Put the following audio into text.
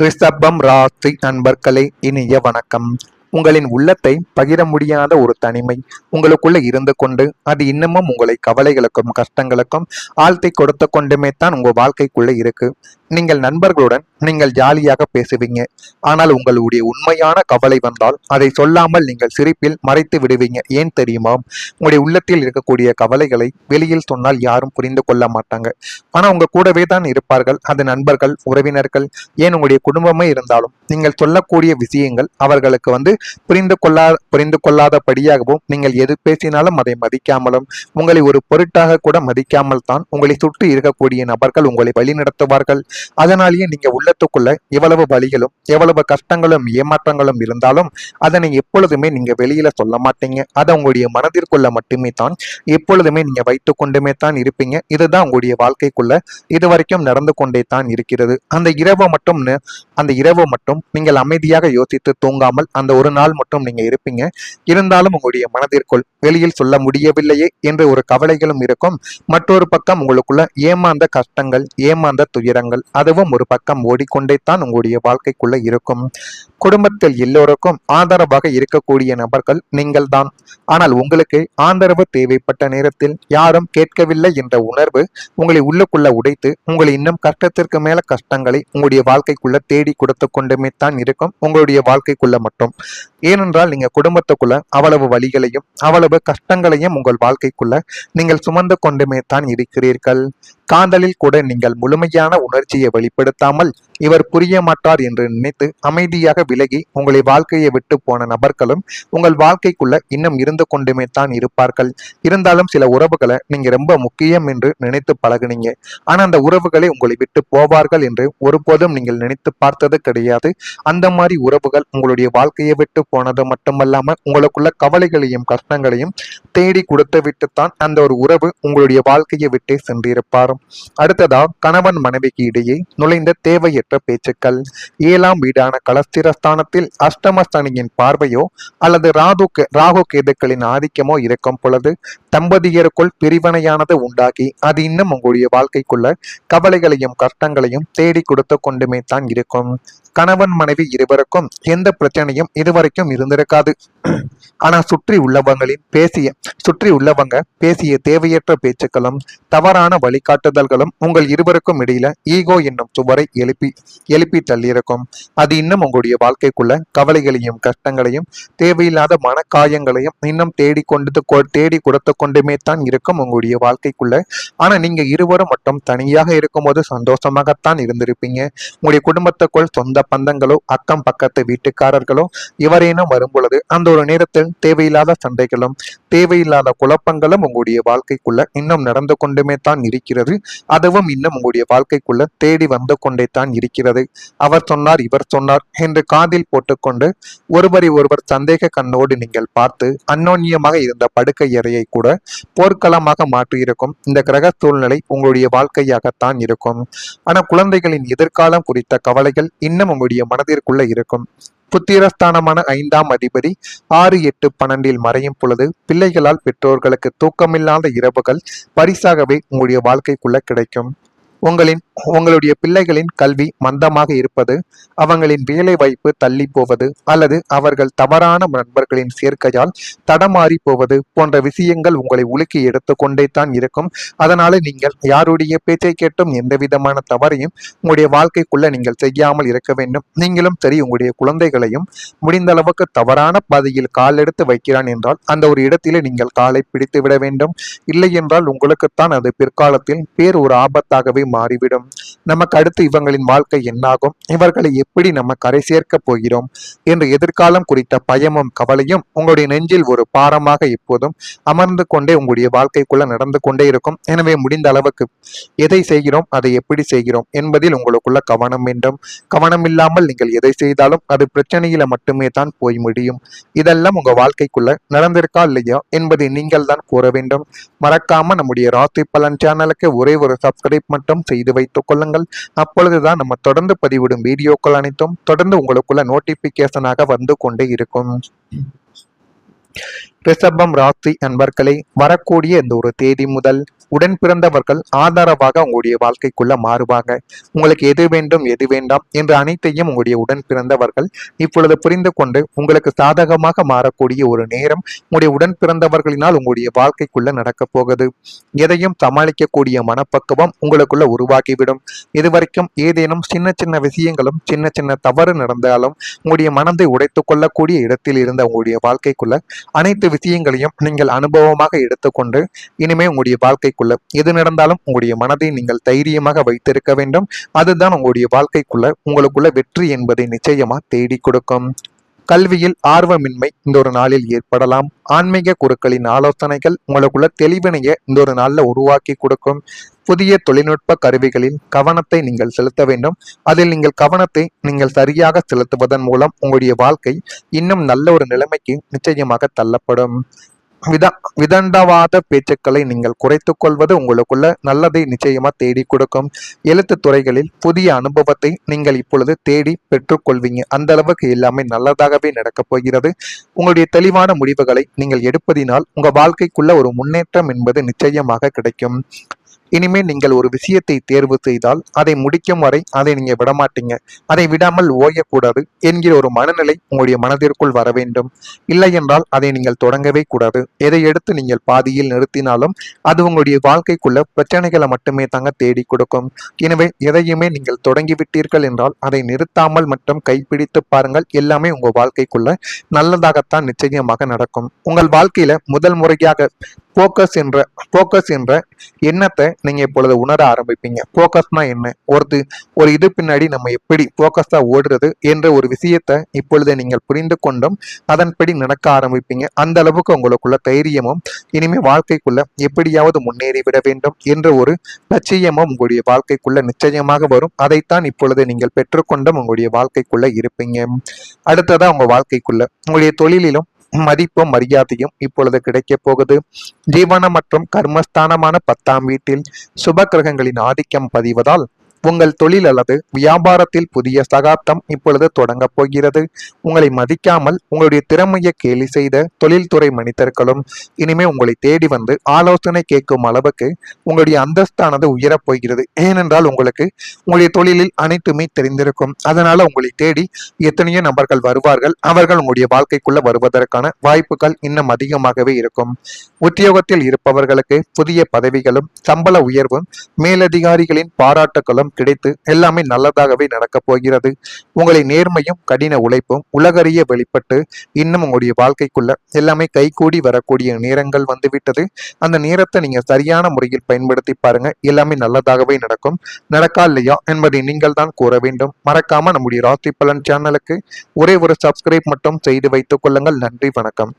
ரிஷபம் ராசி நண்பர்களே, இனிய வணக்கம். உங்களின் உள்ளத்தை பகிர முடியாத ஒரு தனிமை உங்களுக்குள்ள இருந்து கொண்டு அது இன்னமும் உங்களை கவலைகளுக்கும் கஷ்டங்களுக்கும் ஆழ்த்தி கொடுத்து கொண்டுமே தான் உங்க வாழ்க்கைக்குள்ள இருக்கு. நீங்கள் நண்பர்களுடன் நீங்கள் ஜாலியாக பேசுவீங்க, ஆனால் உங்களுடைய உண்மையான கவலை வந்தால் அதை சொல்லாமல் நீங்கள் சிரிப்பில் மறைத்து விடுவீங்க. ஏன் தெரியுமா? உங்களுடைய உள்ளத்தில் இருக்கக்கூடிய கவலைகளை வெளியில் சொன்னால் யாரும் புரிந்து கொள்ள மாட்டாங்க. ஆனா உங்க கூடவே தான் இருப்பார்கள். அது நண்பர்கள், உறவினர்கள், ஏன் உங்களுடைய குடும்பமே இருந்தாலும் நீங்கள் சொல்லக்கூடிய விஷயங்கள் அவர்களுக்கு புரிந்து கொள்ளாதபடியாகவும், நீங்கள் எது பேசினாலும் அதை மதிக்காமலும், உங்களை ஒரு பொருட்டாக கூட மதிக்காமல் தான் உங்களை சுற்றி இருக்கக்கூடிய நபர்கள் உங்களை வழிநடத்துவார்கள். அதனாலேயே நீங்க உள்ளத்துக்குள்ள எவ்வளவு வலிகளும் எவ்வளவு கஷ்டங்களும் ஏமாற்றங்களும் இருந்தாலும் அதனை எப்பொழுதுமே நீங்க வெளியில சொல்ல மாட்டீங்க. அதை உங்களுடைய மனதிற்குள்ள மட்டுமே தான் எப்பொழுதுமே நீங்க வைத்து கொண்டுமே தான் இருப்பீங்க. இதுதான் உங்களுடைய வாழ்க்கைக்குள்ள இதுவரைக்கும் நடந்து கொண்டே தான் இருக்கிறது. அந்த இரவு மட்டும் நீங்கள் அமைதியாக யோசித்து தூங்காமல் அந்த ஒரு நாள் மட்டும் நீங்க இருப்பீங்க. இருந்தாலும் உங்களுடைய மனதிற்குள் வெளியில் சொல்ல முடியவில்லையே என்று ஒரு கவலைகளும் இருக்கும். மற்றொரு பக்கம் உங்களுக்குள்ள ஏமாந்த கஷ்டங்கள், ஏமாந்த துயரங்கள், அதுவும் ஒரு பக்கம் ஓடிக்கொண்டே தான் உங்களுடைய வாழ்க்கைக்குள்ள இருக்கும். குடும்பத்தில் எல்லோருக்கும் ஆதரவாக இருக்கக்கூடிய நபர்கள் நீங்கள் தான். ஆனால் உங்களுக்கு ஆதரவு தேவைப்பட்ட நேரத்தில் யாரும் கேட்கவில்லை என்ற உணர்வு உங்களை உள்ளுக்குள்ள உடைத்து உங்களை இன்னும் கஷ்டத்திற்கு மேல கஷ்டங்களை உங்களுடைய வாழ்க்கைக்குள்ள தேடி கொடுத்து கொண்டுமே தான் இருக்கும். உங்களுடைய வாழ்க்கைக்குள்ள மட்டும். ஏனென்றால் நீங்க குடும்பத்துக்குள்ள அவ்வளவு வழிகளையும் அவ்வளவு கஷ்டங்களையும் உங்கள் வாழ்க்கைக்குள்ள நீங்கள் சுமந்து கொண்டுமே தான் இருக்கிறீர்கள். காதலில் கூட நீங்கள் முழுமையான உணர்ச்சியை வெளிப்படுத்தாமல் இவர் புரிய மாட்டார் என்று நினைத்து அமைதியாக விலகி உங்களை வாழ்க்கையை விட்டு போன நபர்களும் உங்கள் வாழ்க்கைக்குள்ள இன்னும் இருந்து கொண்டுமே தான் இருப்பார்கள். இருந்தாலும் சில உறவுகளை நீங்க ரொம்ப முக்கியம் என்று நினைத்து பழகுனீங்க. ஆனா அந்த உறவுகளை உங்களை விட்டு போவார்கள் என்று ஒருபோதும் நீங்கள் நினைத்து பார்த்தது கிடையாது. அந்த மாதிரி உறவுகள் உங்களுடைய வாழ்க்கையை விட்டு போனது மட்டுமல்லாம உங்களுக்குள்ள கவலைகளையும் கஷ்டங்களையும் தேடி கொடுத்து விட்டுத்தான் அந்த ஒரு உறவு உங்களுடைய வாழ்க்கையை விட்டே சென்றிருப்பார். அடுத்ததா கணவன் மனைவிக்கு இடையே நுழைந்த தேவையற்ற பேச்சுக்கள். 7ஆம் வீடான கலஸ்திரஸ்தானத்தில் அஷ்டமஸ்தானியின் பார்வையோ அல்லது ராகு கேதுக்களின் ஆதிக்கமோ இருக்கும் பொழுது தம்பதியருக்குள் பிரிவினையானது உண்டாகி அது இன்னும் உங்களுடைய வாழ்க்கைக்குள்ள கவலைகளையும் கஷ்டங்களையும் தேடி கொடுத்து கொண்டுமே தான் இருக்கும். கணவன் மனைவி இருவருக்கும் எந்த பிரச்சனையும் இதுவரைக்கும் இருந்திருக்காது. ஆனா சுற்றி உள்ளவங்க பேசிய தேவையற்ற பேச்சுக்களும் தவறான வழிகாட்டுதல்களும் உங்கள் இருவருக்கும் இடையில ஈகோ என்னும் சுவரை எழுப்பி தள்ளியிருக்கும். அது இன்னும் உங்களுடைய வாழ்க்கைக்குள்ள கவலைகளையும் கஷ்டங்களையும் தேவையில்லாத மனக்காயங்களையும் இன்னும் தேடி கொடுத்து கொண்டுமே தான் இருக்கும் உங்களுடைய வாழ்க்கைக்குள்ள. ஆனா நீங்க இருவரும் மட்டும் தனியாக இருக்கும்போது சந்தோஷமாகத்தான் இருந்திருப்பீங்க. உங்களுடைய குடும்பத்துக்குள் சொந்த பந்தங்களோ அக்கம் பக்கத்து வீட்டுக்காரர்களோ இவரேனும் வரும் பொழுது அந்த ஒரு நேரத்தில் தேவையில்லாத சண்டைகளும் தேவையில்லாத குழப்பங்களும் உங்களுடைய வாழ்க்கைக்குள்ள இன்னும் நடந்து கொண்டுமே தான் இருக்கிறது. அதுவும் இன்னும் உங்களுடைய வாழ்க்கைக்குள்ள தேடி வந்து கொண்டே தான் இருக்கிறது. அவர் சொன்னார் இவர் சொன்னார் என்று காதில் போட்டுக்கொண்டு ஒருவரை ஒருவர் சந்தேக கண்ணோடு நீங்கள் பார்த்து அந்யோன்யமாக இருந்த படுக்கை அறையை கூட போர்க்களமாக மாற்றியிருக்கும் இந்த கிரக சூழ்நிலை உங்களுடைய வாழ்க்கையாகத்தான் இருக்கும். ஆனா குழந்தைகளின் எதிர்காலம் குறித்த கவலைகள் இன்னும் உங்களுடைய மனதிற்குள்ள இருக்கும். புத்திரஸ்தானமான 5ஆம் அதிபதி 6, 8, 12 மறையும் பொழுது பிள்ளைகளால் பெற்றோர்களுக்கு தூக்கமில்லாத இரவுகள் பரிசாகவே உங்களுடைய வாழ்க்கைக்குள்ள கிடைக்கும். உங்களுடைய பிள்ளைகளின் கல்வி மந்தமாக இருப்பது, அவங்களின் வேலை வாய்ப்பு தள்ளி போவது அல்லது அவர்கள் தவறான நண்பர்களின் சேர்க்கையால் தடமாறி போவது போன்ற விஷயங்கள் உங்களை உலுக்கி எடுத்துக்கொண்டே தான் இருக்கும். அதனால நீங்கள் யாருடைய பேச்சை கேட்டும் எந்த விதமான தவறையும் உங்களுடைய வாழ்க்கைக்குள்ள நீங்கள் செய்யாமல் இருக்க வேண்டும். நீங்களும் சரி உங்களுடைய குழந்தைகளையும் முடிந்த அளவுக்கு தவறான பாதையில் கால் எடுத்து வைக்கிறான் என்றால் அந்த ஒரு இடத்திலே நீங்கள் காலை பிடித்து விட வேண்டும். இல்லை என்றால் உங்களுக்குத்தான் அது பிற்காலத்தில் ஒரு ஆபத்தாகவே மாறிவிடும். நமக்கு அடுத்து இவங்களின் வாழ்க்கை என்னாகும், இவர்களை எப்படி நம்ம கரை சேர்க்க போகிறோம் என்று எதிர்காலம் குறித்த பயமும் கவலையும் உங்களுடைய நெஞ்சில் ஒரு பாரமாக எப்போதும் அமர்ந்து கொண்டே உங்களுடைய வாழ்க்கைக்குள்ள நடந்து கொண்டே இருக்கும். எனவே முடிந்த அளவுக்கு எதை செய்கிறோம், அதை எப்படி செய்கிறோம் என்பதில் உங்களுக்குள்ள கவனம் வேண்டும். கவனம் இல்லாமல் நீங்கள் எதை செய்தாலும் அது பிரச்சனையில மட்டுமே தான் போய் முடியும். இதெல்லாம் உங்க வாழ்க்கைக்குள்ள நடந்திருக்கா இல்லையா என்பதை நீங்கள் தான் கூற வேண்டும். மறக்காம நம்முடைய ராசி பலன் சேனலுக்கு ஒரே ஒரு சப்ஸ்கிரைப் மட்டும் செய்து வைத்துக் கொள்ளுங்கள். அப்பொழுதுதான் நம்ம தொடர்ந்து பதிவிடும் வீடியோக்கள் அனைத்தும் தொடர்ந்து உங்களுக்குள்ள நோட்டிபிகேஷனாக வந்து கொண்டே இருக்கும். ரிஷபம் ராசி அன்பர்களே, வரக்கூடிய இந்த ஒரு தேதி முதல் உடன் பிறந்தவர்கள் ஆதரவாக உங்களுடைய வாழ்க்கைக்குள்ள மாறுவாங்க. உங்களுக்கு எது வேண்டும் எது வேண்டாம் என்று அனைத்தையும் உங்களுடைய உடன் பிறந்தவர்கள் இப்பொழுது புரிந்து கொண்டு உங்களுக்கு சாதகமாக மாறக்கூடிய ஒரு நேரம் உங்களுடைய உடன் பிறந்தவர்களினால் உங்களுடைய வாழ்க்கைக்குள்ள நடக்க போகுது. எதையும் சமாளிக்கக்கூடிய மனப்பக்குவம் உங்களுக்குள்ள உருவாகிவிடும். இதுவரைக்கும் ஏதேனும் சின்ன சின்ன விஷயங்களும் சின்ன சின்ன தவறு நடந்தாலும் உங்களுடைய மனதை உடைத்துக் கொள்ளக்கூடிய இடத்தில் இருந்த உங்களுடைய வாழ்க்கைக்குள்ள அனைத்து விஷயங்களையும் நீங்கள் அனுபவமாக எடுத்துக்கொண்டு இனிமே உங்களுடைய வாழ்க்கைக்குள்ள எது நடந்தாலும் உங்களுடைய மனதை நீங்கள் தைரியமாக வைத்திருக்க வேண்டும். அதுதான் உங்களுடைய வாழ்க்கைக்குள்ள உங்களுக்குள்ள வெற்றி என்பதை நிச்சயமா தேடி கொடுக்கும். கல்வியில் ஆர்வமின்மை இந்த ஒரு நாளில் ஏற்படலாம். ஆன்மீக குருக்களின் ஆலோசனைகள் உங்களுக்குள்ள தெளிவினைய இந்த ஒரு நாள்ல உருவாக்கி கொடுக்கும். புதிய தொழில்நுட்ப கருவிகளில் கவனத்தை நீங்கள் செலுத்த வேண்டும். அதில் நீங்கள் கவனத்தை நீங்கள் சரியாக செலுத்துவதன் மூலம் உங்களுடைய வாழ்க்கை இன்னும் நல்ல ஒரு நிலைமைக்கு நிச்சயமாக தள்ளப்படும். விதண்டவாத பேச்சுக்களை நீங்கள் குறைத்துக் கொள்வது உங்களுக்குள்ள நல்லதை நிச்சயமா தேடி கொடுக்கும். எழுத்து துறைகளில் புதிய அனுபவத்தை நீங்கள் இப்பொழுது தேடி பெற்றுக்கொள்வீங்க. அந்த அளவுக்கு எல்லாமே நல்லதாகவே நடக்கப் போகிறது. உங்களுடைய தெளிவான முடிவுகளை நீங்கள் எடுப்பதினால் உங்க வாழ்க்கைக்குள்ள ஒரு முன்னேற்றம் என்பது நிச்சயமாக கிடைக்கும். இனிமேல் நீங்கள் ஒரு விஷயத்தை தேர்வு செய்தால் அதை முடிக்கும் வரை அதை நீங்க விடமாட்டீங்க. அதை விடாமல் ஓயக்கூடாது என்கிற ஒரு மனநிலை உங்களுடைய மனதிற்குள் வர வேண்டும். இல்லை என்றால் அதை நீங்கள் தொடங்கவே கூடாது. எதை எடுத்து நீங்கள் பாதியில் நிறுத்தினாலும் அது உங்களுடைய வாழ்க்கைக்குள்ள பிரச்சனைகளை மட்டுமே தாங்க தேடி கொடுக்கும். எனவே எதையுமே நீங்கள் தொடங்கிவிட்டீர்கள் என்றால் அதை நிறுத்தாமல் மட்டும் கைப்பிடித்து பாருங்கள். எல்லாமே உங்க வாழ்க்கைக்குள்ள நல்லதாகத்தான் நிச்சயமாக நடக்கும். உங்கள் வாழ்க்கையில முதல் முறையாக போக்கஸ் என்ற எண்ணத்தை நீங்க இப்பொழுது உணர ஆரம்பிப்பீங்க. போக்கஸ்னா என்ன, ஒரு இது பின்னாடி நம்ம எப்படி போக்கஸா ஓடுறது என்ற ஒரு விஷயத்தை இப்பொழுது நீங்கள் புரிந்து கொண்டும் அதன்படி நடக்க ஆரம்பிப்பீங்க. அந்த அளவுக்கு உங்களுக்குள்ள தைரியமும் இனிமே வாழ்க்கைக்குள்ள எப்படியாவது முன்னேறி விட வேண்டும் என்ற ஒரு லட்சியமும் உங்களுடைய வாழ்க்கைக்குள்ள நிச்சயமாக வரும். அதைத்தான் இப்பொழுது நீங்கள் பெற்றுக்கொண்டும் உங்களுடைய வாழ்க்கைக்குள்ள இருப்பீங்க. அடுத்ததா உங்க வாழ்க்கைக்குள்ள உங்களுடைய தொழிலிலும் மதிப்பும் மரியாதையும் இப்பொழுது கிடைக்க போகுது. ஜீவன மற்றும் கர்மஸ்தானமான 10ஆம் வீட்டில் சுப கிரகங்களின் ஆதிக்கம் பதிவதால் உங்கள் தொழில் அல்லது வியாபாரத்தில் புதிய சகாப்தம் இப்பொழுது தொடங்க போகிறது. உங்களை மதிக்காமல் உங்களுடைய திறமையை கேலி செய்த தொழில்துறை மனிதர்களும் இனிமே உங்களை தேடி வந்து ஆலோசனை கேட்கும் அளவுக்கு உங்களுடைய அந்தஸ்தானது உயரப் போகிறது. ஏனென்றால் உங்களுக்கு உங்களுடைய தொழிலில் அனைத்துமே தெரிந்திருக்கும். அதனால உங்களை தேடி எத்தனையோ நபர்கள் வருவார்கள். அவர்கள் உங்களுடைய வாழ்க்கைக்குள்ள வருவதற்கான வாய்ப்புகள் இன்னும் அதிகமாகவே இருக்கும். உத்தியோகத்தில் இருப்பவர்களுக்கு புதிய பதவிகளும் சம்பள உயர்வும் மேலதிகாரிகளின் பாராட்டுகளும் கிடைத்து எல்லாமே நல்லதாகவே நடக்கப் போகிறது. உங்களை நேர்மையும் கடின உழைப்பும் உலகறிய வெளிப்பட்டு இன்னும் உங்களுடைய வாழ்க்கைக்குள்ள எல்லாமே கைகூடி வரக்கூடிய நேரங்கள் வந்துவிட்டது. அந்த நேரத்தை நீங்க சரியான முறையில் பயன்படுத்தி பாருங்க. எல்லாமே நல்லதாகவே நடக்கும். நடக்கா இல்லையா என்பதை நீங்கள் தான் கூற வேண்டும். மறக்காம நம்முடைய ராசி பலன் சேனலுக்கு ஒரே ஒரு சப்ஸ்கிரைப் மட்டும் செய்து வைத்துக் கொள்ளுங்கள். நன்றி, வணக்கம்.